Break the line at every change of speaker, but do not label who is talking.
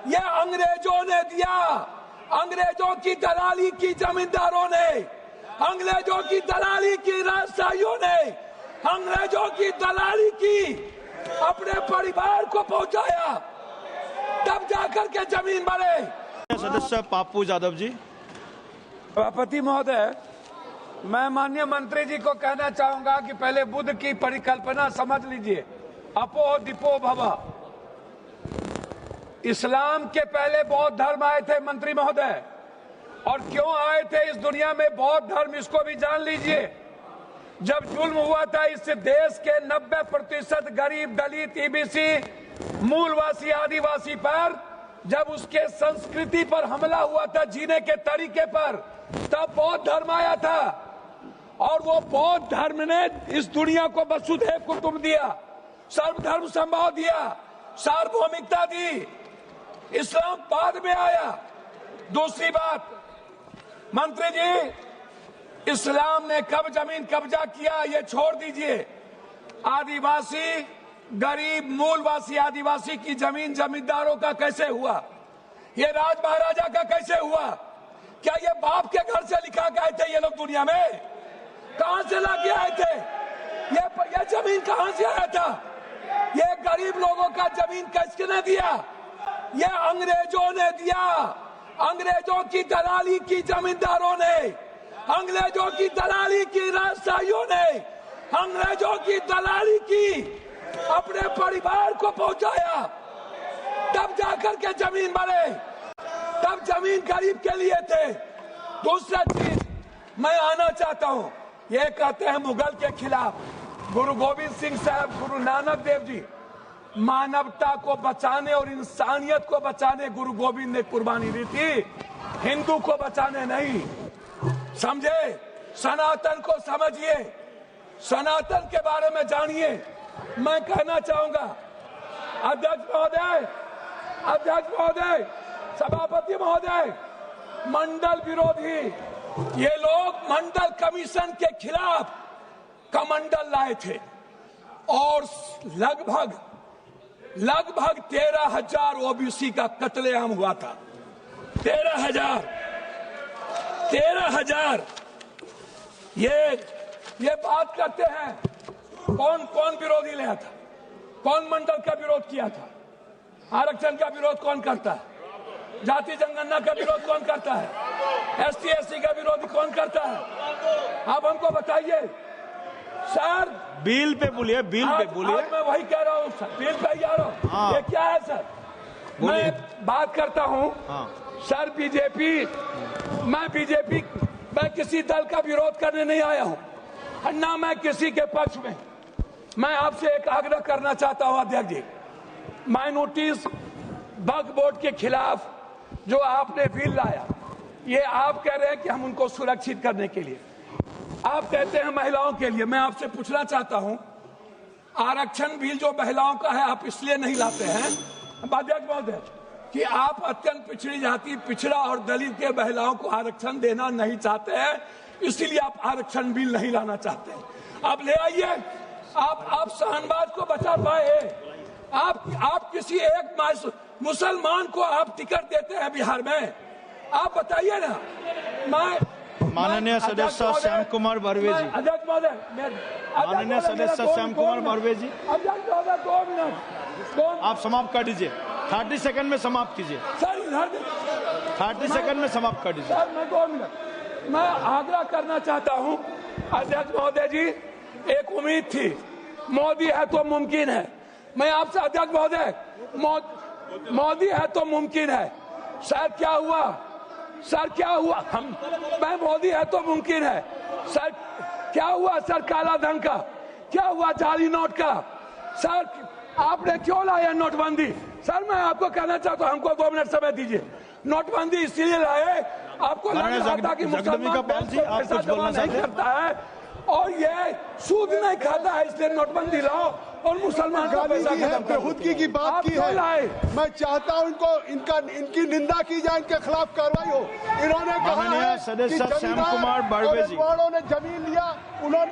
ये अंग्रेजों ने दिया, अंग्रेजों की दलाली की जमींदारों ने, अंग्रेजों की दलाली की राजशाहियों ने, अंग्रेजों की दलाली की अपने परिवार को पहुंचाया, तब जाकर के जमीन बढ़े।
सदस्य पाप्पू यादव जी।
सभापति महोदय, मैं माननीय मंत्री जी को कहना चाहूंगा कि पहले बुद्ध की परिकल्पना समझ लीजिए, अपो दीपो भव। इस्लाम के पहले बौद्ध धर्म आए थे मंत्री महोदय, और क्यों आए थे इस दुनिया में बौद्ध धर्म, इसको भी जान लीजिए। जब जुल्म हुआ था इस देश के 90% गरीब, दलित, ईबीसी, मूलवासी, आदिवासी पर, जब उसके संस्कृति पर हमला हुआ था, जीने के तरीके पर, तब बौद्ध धर्म आया था। और वो बौद्ध धर्म ने इस दुनिया को वसुधैव कुटुंब दिया, सर्वधर्म संभाव दिया, सार्वभौमिकता दी। इस्लाम बाद में आया। दूसरी बात, मंत्री जी, इस्लाम ने कब जमीन कब्जा किया ये छोड़ दीजिए। आदिवासी, गरीब, मूलवासी आदिवासी की जमीन जमींदारों का कैसे हुआ? ये राज महाराजा का कैसे हुआ? क्या ये बाप के घर से लिखा गए थे ये लोग दुनिया में? कहां से लाके आए थे? ये जमीन कहां से आया था? ये गरीब लोगों का जमीन किसने दिया? ये अंग्रेजों ने दिया, अंग्रेजों की दलाली की जमींदारों ने, अंग्रेजों की दलाली की राजशाहियों ने, अंग्रेजों की दलाली की अपने परिवार को पहुंचाया, तब जाकर के जमीन बढ़े, तब जमीन गरीब के लिए थे। दूसरा चीज मैं आना चाहता हूं, ये कहते हैं मुगल के खिलाफ, गुरु गोविंद सिंह साहब, गुरु नानक देव जी, मानवता को बचाने और इंसानियत को बचाने गुरु गोविंद ने कुर्बानी दी थी, हिंदू को बचाने नहीं। समझे? सनातन को समझिए, सनातन के बारे में जानिए। मैं कहना चाहूंगा अध्यक्ष महोदय, अध्यक्ष महोदय, सभापति महोदय, मंडल विरोधी ये लोग मंडल कमीशन के खिलाफ कमंडल लाए थे, और लगभग 13,000 ओबीसी का कत्लेआम हुआ था। 13,000 ये बात करते हैं, कौन विरोधी लाया था? कौन मंडल का विरोध किया था? आरक्षण का विरोध कौन करता है? जाति जनगणना का विरोध कौन करता है? ST SC का विरोध कौन करता है? आप हमको बताइए सर।
बिल पे बोलिए, बिल पे बोलिए।
मैं वही कह रहा हूँ सर, बिल पे ही आ रहा हूँ।
हाँ।
ये क्या है सर? मैं बात करता हूँ। हाँ। सर मैं किसी दल का विरोध करने नहीं आया हूँ, ना मैं किसी के पक्ष में। मैं आपसे एक आग्रह करना चाहता हूँ अध्यक्ष जी, माइनॉरिटीज वक्फ बोर्ड के खिलाफ जो आपने बिल लाया, ये आप कह रहे हैं कि हम उनको सुरक्षित करने के लिए, आप कहते हैं महिलाओं के लिए। मैं आपसे पूछना चाहता हूं, आरक्षण बिल जो महिलाओं का है आप इसलिए नहीं लाते हैं अध्यक्ष महोदय कि आप अत्यंत पिछड़ी जाति, पिछड़ा और दलित के महिलाओं को आरक्षण देना नहीं चाहते हैं, इसीलिए आप आरक्षण बिल नहीं लाना चाहते हैं। आप ले आइए, आप शाहनवाज को बचा पाए। आप किसी एक मुसलमान को आप टिकट देते हैं बिहार में, आप बताइए ना।
माननीय सदस्य श्याम कुमार बर्वे जी।
अध्यक्ष महोदय,
माननीय सदस्य श्याम कुमार बर्वे जी,
अध्यक्ष महोदय 2 मिनट
आप समाप्त कर दीजिए। 30 सेकंड में समाप्त कीजिए
सर। इधर
30 सेकंड में समाप्त कर दीजिए
सर। मैं 2 मिनट मैं आग्रह करना चाहता हूं अध्यक्ष महोदय जी, एक उम्मीद थी, मोदी है तो मुमकिन है। मैं आपसे अध्यक्ष महोदय, मोदी है तो मुमकिन है। सर क्या हुआ? सर क्या हुआ? मैं मोदी है तो मुमकिन है। सर क्या हुआ? सर काला धन का क्या हुआ? जाली नोट का? सर आपने क्यों लाया नोटबंदी? सर मैं आपको कहना चाहता हूँ, हमको 2 मिनट समय दीजिए। नोटबंदी इसलिए लाए, आपको लग रहा था कि मुसलमान पैसा जमा नहीं करता है और ये सूद नहीं खाता है, इसलिए नोटबंदी लाओ और मुसलमान का पैसा
खुदकी की बात की है। मैं चाहता हूं इनकी निंदा की जाए, इनके खिलाफ कार्रवाई हो। इन्होंने कहा है
सदस्य श्याम कुमार बर्वे जी
ने जमीन लिया, उन्होंने